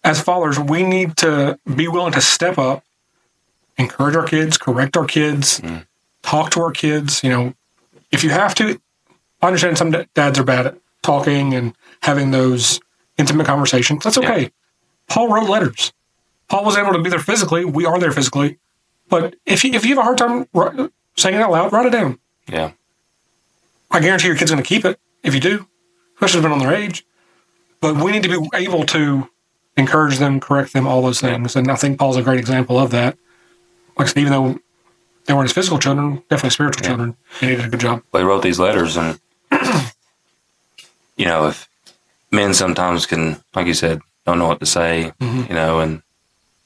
as fathers, we need to be willing to step up, encourage our kids, correct our kids, talk to our kids. If you have to, I understand some dads are bad at talking and having those intimate conversations. That's okay. Yeah. Paul wrote letters. Paul was able to be there physically. We are there physically. But if you have a hard time saying it out loud, write it down. Yeah. I guarantee your kid's going to keep it if you do, especially depending on their age. But we need to be able to encourage them, correct them, all those things. And I think Paul's a great example of that. Like I said, even though they weren't his physical children, definitely spiritual children, he did a good job. Well, he wrote these letters, and, if men sometimes can, like you said, don't know what to say, and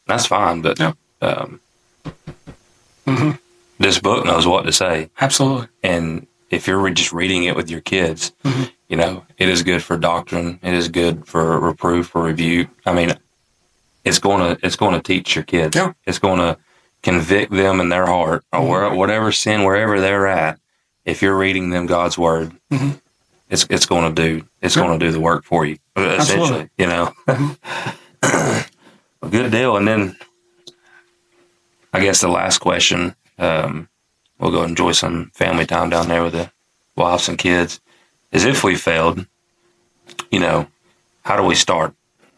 that's fine. But this book knows what to say. Absolutely. And if you're just reading it with your kids, it is good for doctrine. It is good for reproof, for rebuke. I mean, it's going to teach your kids. Yeah. It's going to convict them in their heart, or whatever sin, wherever they're at. If you're reading them God's word, it's going to do the work for you. Essentially, A good deal. And then, I guess the last question, we'll go enjoy some family time down there with the wives and kids, is if we failed, how do we start?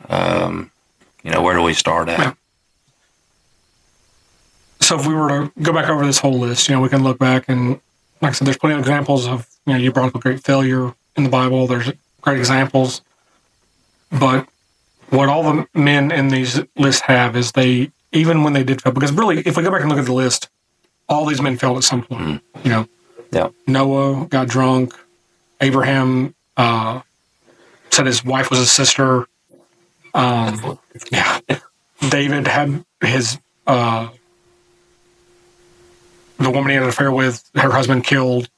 Where do we start at? Yeah. So if we were to go back over this whole list, we can look back and, like I said, there's plenty of examples of, you brought up a great failure in the Bible. There's great examples. But what all the men in these lists have is even when they did fail, because really, if we go back and look at the list, all these men failed at some point. Noah got drunk. Abraham said his wife was his sister. David had his the woman he had an affair with, her husband killed.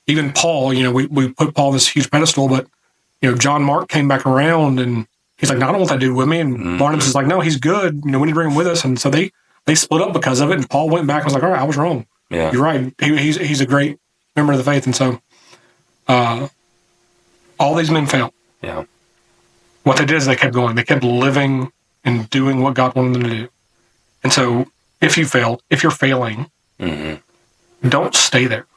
Even Paul, we put Paul on this huge pedestal, but, John Mark came back around and he's like, no, I don't want that dude with me. And Barnabas is like, no, he's good. We need to bring him with us. And so they split up because of it. And Paul went back and was like, all right, I was wrong. Yeah. You're right. He's a great member of the faith. And so all these men failed. Yeah. What they did is they kept going. They kept living and doing what God wanted them to do. And so if you're failing, don't stay there.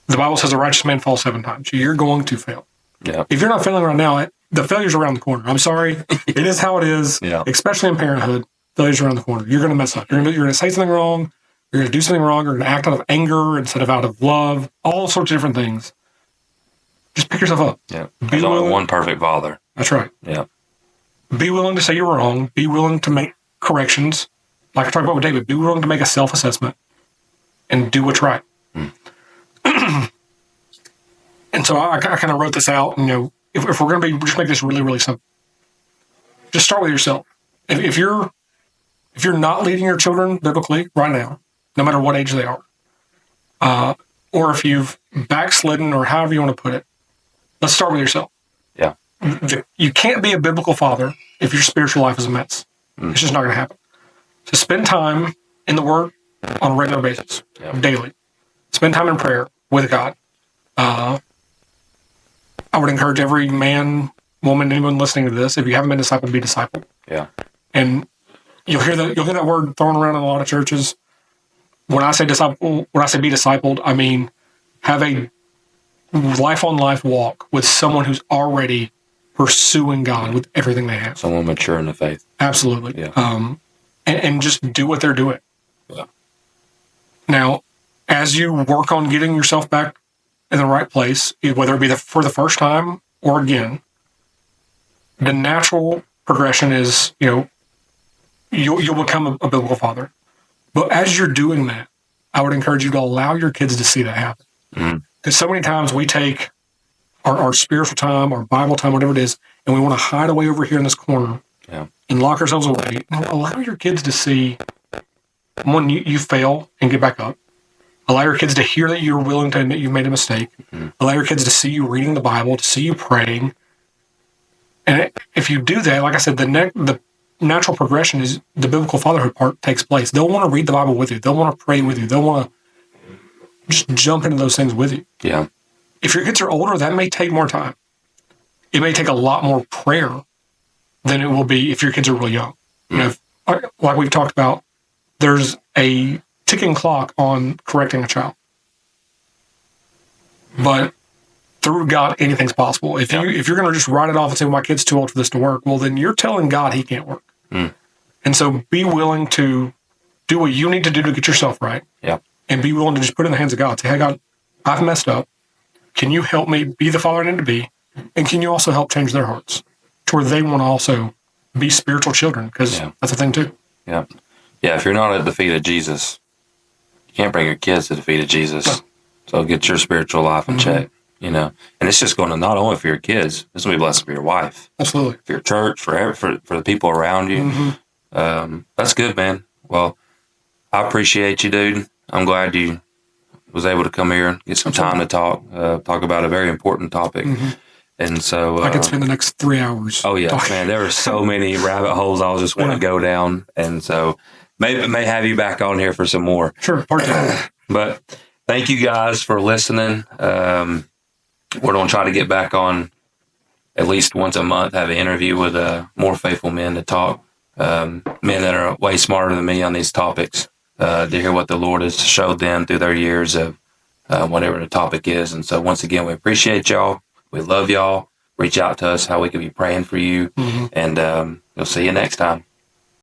The Bible says a righteous man falls 7 times. You're going to fail. Yeah. If you're not failing right now, the failure's around the corner. I'm sorry. It is how it is, especially in parenthood. Failure's around the corner. You're going to mess up. You're going to say something wrong. You're going to do something wrong. You're going to act out of anger instead of out of love. All sorts of different things. Just pick yourself up. Yeah. There's only one perfect father. That's right. Yeah. Be willing to say you're wrong. Be willing to make corrections. Like I talked about with David, be willing to make a self-assessment and do what's right. And so I kind of wrote this out. If we're going to just make this really, really simple, just start with yourself. If you're not leading your children biblically right now, no matter what age they are, or if you've backslidden or however you want to put it, let's start with yourself. Yeah. You can't be a biblical father if your spiritual life is a mess. It's just not going to happen. So spend time in the Word on a regular basis, daily. Spend time in prayer with God. I would encourage every man, woman, anyone listening to this, if you haven't been discipled, be discipled. Yeah. And you'll hear that word thrown around in a lot of churches. When I say be discipled, I mean have a life-on-life walk with someone who's already pursuing God with everything they have. Someone mature in the faith. Absolutely. Yeah. And just do what they're doing. Yeah. Now, as you work on getting yourself back in the right place, whether it be for the first time or again, the natural progression is, you'll become a biblical father. But as you're doing that, I would encourage you to allow your kids to see that happen. Because so many times we take our spiritual time, our Bible time, whatever it is, and we want to hide away over here in this corner and lock ourselves away. And allow your kids to see when you fail and get back up. Allow your kids to hear that you're willing to admit you've made a mistake. Allow your kids to see you reading the Bible, to see you praying. And if you do that, like I said, the natural progression is the biblical fatherhood part takes place. They'll want to read the Bible with you. They'll want to pray with you. They'll want to just jump into those things with you. Yeah. If your kids are older, that may take more time. It may take a lot more prayer than it will be if your kids are really young. Like we've talked about, there's a ticking clock on correcting a child. But through God, anything's possible. If you're going to just write it off and say, well, my kid's too old for this to work, well, then you're telling God he can't work. And so be willing to do what you need to do to get yourself right. Yeah. And be willing to just put it in the hands of God. Say, hey, God, I've messed up. Can you help me be the father I need to be? And can you also help change their hearts to where they want to also be spiritual children? Because that's a thing too. Yeah. Yeah, if you're not at the feet of Jesus, you can't bring your kids to the feet of Jesus. No. So get your spiritual life in check, And it's just going to not only for your kids, it's going to be a blessing for your wife. Absolutely. For your church, for the people around you. That's good, man. Well, I appreciate you, dude. I'm glad you was able to come here and get some time to talk about a very important topic. And so I could spend the next 3 hours. Oh yeah, talking. Man, there were so many rabbit holes I was just want to go down, and so may have you back on here for some more. Sure, part two. But thank you guys for listening. We're going to try to get back on at least once a month, have an interview with more faithful men to talk, men that are way smarter than me on these topics, to hear what the Lord has showed them through their years of whatever the topic is. And so once again, we appreciate y'all. We love y'all. Reach out to us how we can be praying for you. And we'll see you next time.